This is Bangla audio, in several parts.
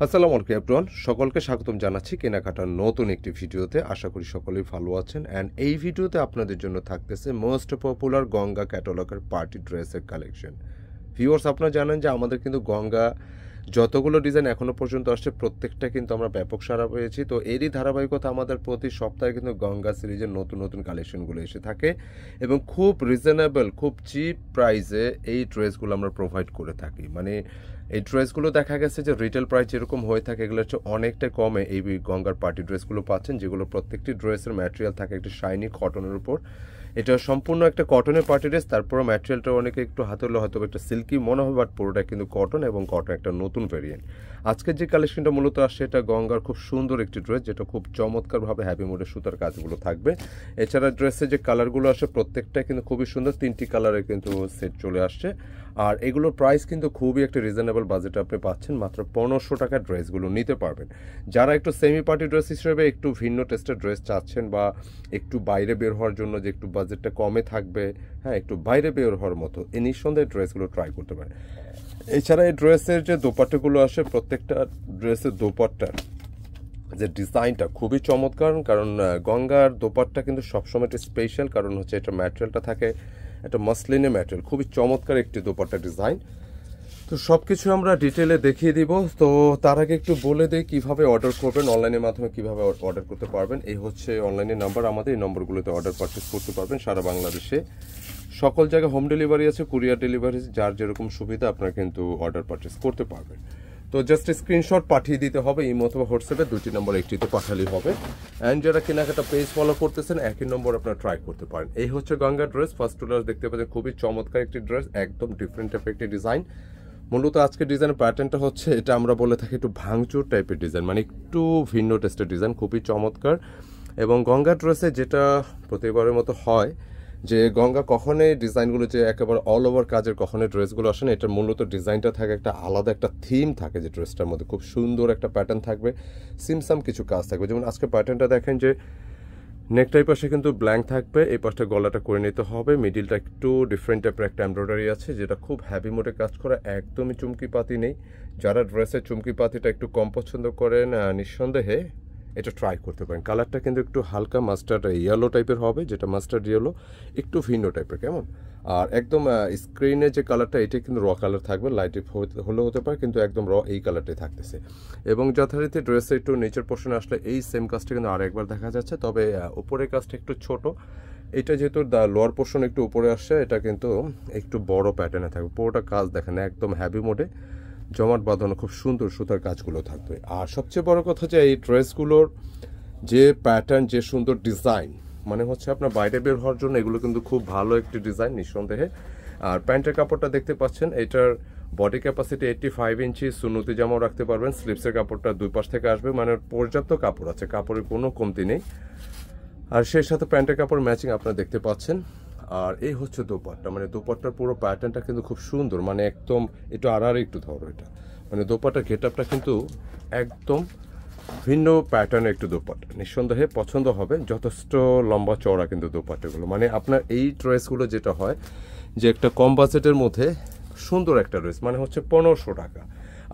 আসসালামু আলাইকুম এভরিওয়ান, সকলকে স্বাগতম জানাচ্ছি কেনাকাটার নতুন একটি ভিডিওতে। আশা করি সকলেই ভালো আছেন। অ্যান্ড এই ভিডিওতে আপনাদের জন্য থাকতেছে মোস্ট পপুলার গঙ্গা ক্যাটালগের পার্টি ড্রেসের কালেকশন। ভিউয়ার্স, আপনারা জানেন যে আমাদের কিন্তু গঙ্গা যতগুলো ডিজাইন এখনও পর্যন্ত আসছে প্রত্যেকটা কিন্তু আমরা ব্যাপক সাড়া পেয়েছি। তো এরই ধারাবাহিকতা আমাদের প্রতি সপ্তাহে কিন্তু গঙ্গা সিরিজের নতুন নতুন কালেকশনগুলো এসে থাকে এবং খুব রিজনেবল, খুব চিপ প্রাইসে এই ড্রেসগুলো আমরা প্রোভাইড করে থাকি। মানে এই ড্রেসগুলো দেখা গেছে যে রিটেল প্রাইস যেরকম হয়ে থাকে এগুলো হচ্ছে অনেকটা কমে এই গঙ্গার পার্টি ড্রেসগুলো পাচ্ছেন, যেগুলো প্রত্যেকটি ড্রেসের ম্যাটেরিয়াল থাকে একটা শাইনি কটনের উপর। এটা সম্পূর্ণ একটা কটনের পার্টি ড্রেস, তারপরও ম্যাটেরিয়ালটা অনেকে একটু হাতে হলে হয়তো একটা সিল্কি মনে হবে, বাট পুরোটা কিন্তু কটন এবং কটন একটা নতুন ভেরিয়েন্ট। আজকের যে কালেকশনটা মূলত আসছে এটা গঙ্গার খুব সুন্দর একটি ড্রেস, যেটা খুব চমৎকারভাবে হ্যাপি মোডে সুতার কাজগুলো থাকবে। এছাড়া ড্রেসের যে কালারগুলো আসে প্রত্যেকটা কিন্তু খুবই সুন্দর, 3টি কালারের কিন্তু সেট চলে আসছে। আর এগুলোর প্রাইস কিন্তু খুবই একটা রিজনেবল বাজেটে আপনি পাচ্ছেন, মাত্র 1500 টাকার ড্রেসগুলো নিতে পারবেন। যারা একটু সেমি পার্টি ড্রেস হিসেবে একটু ভিন্ন টেস্টের ড্রেস চাচ্ছেন বা একটু বাইরে বের হওয়ার জন্য যে একটু বাজেটটা কমে থাকবে, হ্যাঁ একটু বাইরে বের হওয়ার মতো, এই নিঃসন্দেহে ড্রেসগুলো ট্রাই করতে পারেন। এছাড়া এই ড্রেসের যে দোপাট্টাগুলো আসে প্রত্যেকটা ড্রেসের দোপাট্টার যে ডিজাইনটা খুবই চমৎকার, কারণ গঙ্গার দোপাট্টা কিন্তু সবসময় একটা স্পেশাল, কারণ হচ্ছে এটা ম্যাটেরিয়ালটা থাকে একটা মাসলিনের ম্যাটেরিয়াল, খুবই চমৎকার একটি দোপাট্টা ডিজাইন। তো সব কিছু আমরা ডিটেলে দেখিয়ে দিব। তো তার আগে একটু বলে দিই কীভাবে অর্ডার করবেন, অনলাইনের মাধ্যমে কীভাবে অর্ডার করতে পারবেন। এই হচ্ছে অনলাইনের নাম্বার, আমাদের এই নম্বরগুলোতে অর্ডার পারচেস করতে পারবেন। সারা বাংলাদেশে সকল জায়গায় হোম ডেলিভারি আছে, কুরিয়ার ডেলিভারি, যার যেরকম সুবিধা আপনারা কিন্তু অর্ডার পারচেস করতে পারবেন। তো জাস্ট স্ক্রিনশট পাঠিয়ে দিতে হবে ইমো অথবা হোয়াটসঅ্যাপে, 2টি নম্বর একটিতে পাঠালেই হবে। অ্যান্ড যারা কেনাকাটা পেজ ফলো করতেছেন একই নম্বর আপনারা ট্রাই করতে পারেন। এই হচ্ছে গঙ্গা ড্রেস, ফার্স্ট ড্রেস দেখতে পাচ্ছেন, খুবই চমৎকার একটি ড্রেস, একদম ডিফারেন্ট টাইপের একটি ডিজাইন। মূলত আজকে ডিজাইনের প্যাটার্নটা হচ্ছে এটা আমরা বলে থাকি একটু ভাঙচুর টাইপের ডিজাইন, মানে একটু ভিন্ন টেস্টের ডিজাইন, খুবই চমৎকার। এবং গঙ্গা ড্রেসে যেটা প্রতিবারের মতো হয় যে গঙ্গা কখনোই ডিজাইনগুলো যে একেবারে অল ওভার কাজের কখনোই ড্রেসগুলো আসে না, এটার মূলত ডিজাইনটা থাকে একটা আলাদা একটা থিম থাকে, যে ড্রেসটার মধ্যে খুব সুন্দর একটা প্যাটার্ন থাকবে, সিমসাম কিছু কাজ থাকবে। যেমন আজকে প্যাটার্নটা দেখেন যে নেকটাই পাশে কিন্তু ব্ল্যাঙ্ক থাকবে, এই পাশটা গলাটা করে নিতে হবে, মিডিলটা একটু ডিফারেন্ট টাইপের একটা এমব্রয়ডারি আছে যেটা খুব হ্যাভি মোডে কাজ করা, একদমই চুমকি পাতি নেই। যারা ড্রেসের চুমকি পাতিটা একটু কম পছন্দ করেন নিঃসন্দেহে এটা ট্রাই করতে পারেন। কালারটা কিন্তু একটু হালকা মাস্টার্ড ইয়েলো টাইপের হবে, যেটা মাস্টার্ড ইয়েলো, একটু ভিন্ন টাইপের কেমন। আর একদম স্ক্রিনে যে কালারটা এটা কিন্তু র কালার থাকবে, লাইট হলেও হতে পারে, কিন্তু একদম র এই কালারটাই থাকতেছে। এবং যথারীতি ড্রেসে একটু নিচের পোর্শনে আসলে এই সেম কাজটা কিন্তু আরেকবার দেখা যাচ্ছে, তবে উপরের কাজটা একটু ছোট। এটা যেহেতু লোয়ার পোর্শন একটু উপরে আসছে, এটা কিন্তু একটু বড় প্যাটার্নে থাকবে। পুরোটা কাজ দেখেন একদম হ্যাভি মোডে জমাট বাঁধানো, খুব সুন্দর সুতার কাজগুলো থাকবে। আর সবচেয়ে বড় কথা যে এই ড্রেসগুলোর যে প্যাটার্ন, যে সুন্দর ডিজাইন, মানে হচ্ছে আপনার বাইরে বের হওয়ার জন্য এগুলো কিন্তু খুব ভালো একটি ডিজাইন নিঃসন্দেহে। আর প্যান্টের কাপড়টা দেখতে পাচ্ছেন, এটার বডি ক্যাপাসিটি 85 ইঞ্চি, সুন্নতি জামাও রাখতে পারবেন। স্লিপসের কাপড়টা দুই পাশ থেকে আসবে, মানে পর্যাপ্ত কাপড় আছে, কাপড়ের কোনো কমতি নেই। আর সেই সাথে প্যান্টের কাপড় ম্যাচিং আপনারা দেখতে পাচ্ছেন। আর এই হচ্ছে দোপাট্টা, মানে দোপাট্টার পুরো প্যাটার্নটা কিন্তু খুব সুন্দর, মানে একদম একটু আর একটু ধরো এটা, মানে দোপাট্টার গেটআপটা কিন্তু একদম ভিন্ন প্যাটার্নের একটু দোপাট্টা, নিঃসন্দেহে পছন্দ হবে। যথেষ্ট লম্বা চওড়া কিন্তু দোপাট্টাগুলো, মানে আপনার এই ড্রেসগুলো যেটা হয় যে একটা কম বাজেটের মধ্যে সুন্দর একটা ড্রেস, মানে হচ্ছে 1500 টাকা।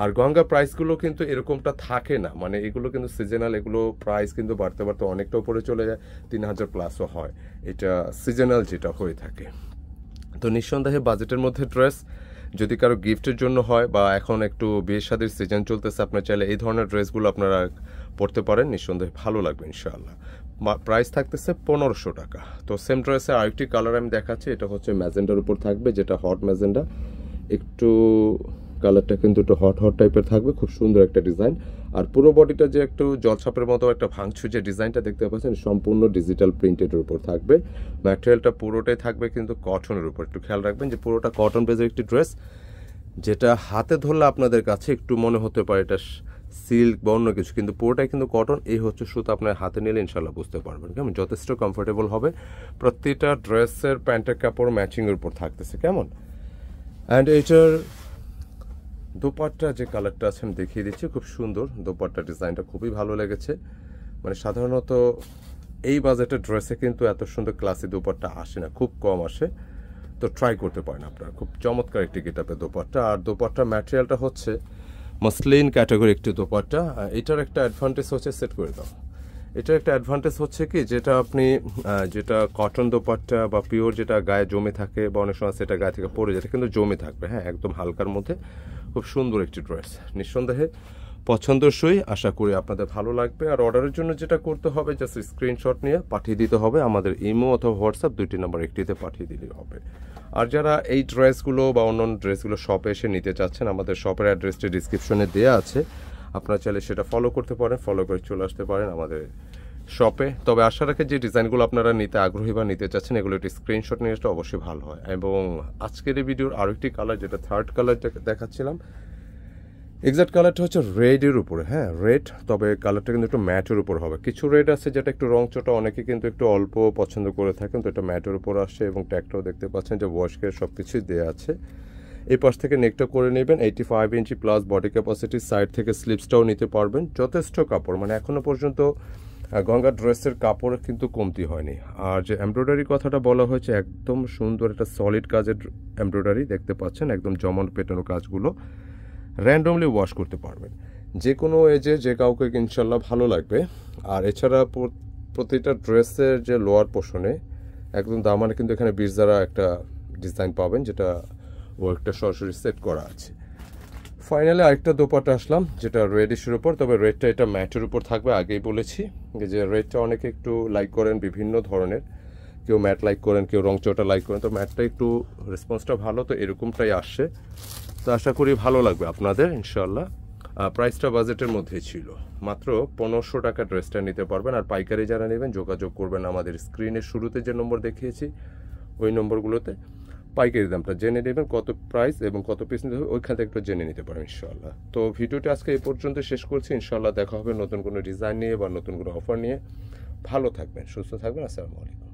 আর গঙ্গা প্রাইসগুলো কিন্তু এরকমটা থাকে না, মানে এগুলো কিন্তু সিজনাল, এগুলো প্রাইস কিন্তু বাড়তে বাড়তে অনেকটা উপরে চলে যায়, 3000 প্লাসও হয়, এটা সিজনাল যেটা হয়ে থাকে। তো নিঃসন্দেহে বাজেটের মধ্যে ড্রেস, যদি কারো গিফটের জন্য হয় বা এখন একটু বিয়ে শাদির সিজন চলতেছে, আপনার চাইলে এই ধরনের ড্রেসগুলো আপনারা পরতে পারেন, নিঃসন্দেহে ভালো লাগবে ইনশাআল্লাহ। প্রাইস থাকতেছে 1500 টাকা। তো সেম ড্রেসে আরেকটি কালার আমি দেখাচ্ছি, এটা হচ্ছে ম্যাজেন্ডার উপর থাকবে, যেটা হট ম্যাজেন্ডা, একটু কালারটা কিন্তু একটু হট হট টাইপের থাকবে, খুব সুন্দর একটা ডিজাইন। আর পুরো বডিটা যে একটু জলছাপের মতো একটা ভাঙছু যে ডিজাইনটা দেখতে পাচ্ছেন, সম্পূর্ণ ডিজিটাল প্রিন্টেডের উপর থাকবে। ম্যাটেরিয়ালটা পুরোটাই থাকবে কিন্তু কটনের উপর, একটু খেয়াল রাখবেন যে পুরোটা কটন বেজের একটি ড্রেস, যেটা হাতে ধরলে আপনাদের কাছে একটু মনে হতে পারে এটা সিল্ক বা অন্য কিছু, কিন্তু পুরোটাই কিন্তু কটন। এই হচ্ছে সুতো, আপনার হাতে নিলে ইনশাল্লাহ বুঝতে পারবেন কেমন, যথেষ্ট কমফোর্টেবল হবে। প্রতিটা ড্রেসের প্যান্টের কাপড় ম্যাচিংয়ের উপর থাকতেছে কেমন। অ্যান্ড এইটার দোপাট্টা যে কালারটা আছে আমি দেখিয়ে দিচ্ছি, খুব সুন্দর দোপাট্টা ডিজাইনটা খুবই ভালো লেগেছে। মানে সাধারণত এই বাজেটের ড্রেসে কিন্তু এত সুন্দর ক্লাসি দোপাট্টা আসে না, খুব কম আসে। তো ট্রাই করতে পারেন আপনারা, খুব চমৎকার একটি গেটআপের দোপাট্টা। আর দোপাট্টার ম্যাটেরিয়ালটা হচ্ছে মসলিন ক্যাটাগরি একটি দোপাট্টা। এটার একটা অ্যাডভান্টেজ হচ্ছে, সেট করে দাও, এটার একটা অ্যাডভান্টেজ হচ্ছে কি, যেটা আপনি যেটা কটন দোপাট্টা বা পিওর যেটা গায়ে জমে থাকে বা অনেক সময় সেটা গায়ে থেকে পড়ে যেটা কিন্তু জমে থাকবে, হ্যাঁ, একদম হালকার মধ্যে খুব সুন্দর একটি ড্রেস, নিঃসন্দেহে পছন্দসই, আশা করি আপনাদের ভালো লাগবে। আর অর্ডারের জন্য যেটা করতে হবে, জাস্ট স্ক্রিনশট নিয়ে পাঠিয়ে দিতে হবে আমাদের ইমো অথবা হোয়াটসঅ্যাপ, দুইটি নাম্বার একটিতে পাঠিয়ে দিলেই হবে। আর যারা এই ড্রেসগুলো বা অন্যান্য ড্রেসগুলো শপে এসে নিতে চাচ্ছেন, আমাদের শপের অ্যাড্রেসটি ডিসক্রিপশনে দেওয়া আছে, আপনারা চাইলে সেটা ফলো করতে পারেন, ফলো করে চলে আসতে পারেন আমাদের শপে। তবে আশা রাখি যে ডিজাইনগুলো আপনারা নিতে আগ্রহী বা নিতে চাচ্ছেন, এগুলো একটি স্ক্রিনশট নিয়ে আসলে অবশ্যই ভালো হয়। এবং আজকের এই ভিডিওর আরেকটি কালার, যেটা থার্ড কালার দেখাচ্ছিলাম, এক্সাক্ট কালারটা হচ্ছে রেডের উপরে, হ্যাঁ রেড, তবে কালারটা কিন্তু একটু ম্যাটের উপর হবে। কিছু রেড আছে যেটা একটু রং চটা, অনেকে কিন্তু একটু অল্প পছন্দ করে থাকেন, তো এটা ম্যাটের উপর আসছে এবং ট্যাগটাও দেখতে পাচ্ছেন যে ওয়াশকের সব কিছুই দেওয়া আছে। এই পাশ থেকে নেকটা করে নেবেন, 85 ইঞ্চি প্লাস বডি ক্যাপাসিটি, সাইড থেকে স্লিপসটাও নিতে পারবেন, যথেষ্ট কাপড়, মানে এখনও পর্যন্ত গঙ্গা ড্রেসের কাপড় কিন্তু কমতি হয়নি। আর যে এমব্রয়ডারি কথাটা বলা হয়েছে, একদম সুন্দর একটা সলিড কাজের এমব্রয়ডারি দেখতে পাচ্ছেন, একদম জমন পেটানো কাজগুলো, র্যান্ডমলি ওয়াশ করতে পারবেন, যে কোনো এজে যে কাউকে ইনশাল্লাহ ভালো লাগবে। আর এছাড়া প্রতিটা ড্রেসের যে লোয়ার পোর্শনে একদম দামানে কিন্তু এখানে বিরজারা একটা ডিজাইন পাবেন, যেটা ওয়ার্কটা সরাসরি সেট করা আছে। ফাইনালি আরেকটা দোপাট্টা আসলাম, যেটা রেডিশের উপর, তবে রেডটা এটা ম্যাটের উপর থাকবে, আগেই বলেছি যে রেডটা অনেকে একটু লাইক করেন বিভিন্ন ধরনের, কেউ ম্যাট লাইক করেন, কেউ রং চটা লাইক করেন, তো ম্যাটটা একটু রেসপন্সটা ভালো, তো এরকমটাই আসছে, তো আশা করি ভালো লাগবে আপনাদের ইনশাল্লাহ। প্রাইসটা বাজেটের মধ্যেই ছিল, মাত্র 1500 টাকা ড্রেসটা নিতে পারবেন। আর পাইকারি যারা নেবেন যোগাযোগ করবেন আমাদের স্ক্রিনের শুরুতে যে নম্বর দেখিয়েছি ওই নম্বরগুলোতে, পাইকারি দামটা জেনে নেবেন, কত প্রাইস এবং কত পিস নিতে হবে ওইখান থেকে একটু জেনে নিতে পারেন ইনশাল্লাহ। তো ভিডিওটি আজকে এই পর্যন্ত শেষ করছি, ইনশাল্লাহ দেখা হবে নতুন কোনো ডিজাইন নিয়ে বা নতুন কোনো অফার নিয়ে। ভালো থাকবেন, সুস্থ থাকবেন, আসসালামু আলাইকুম।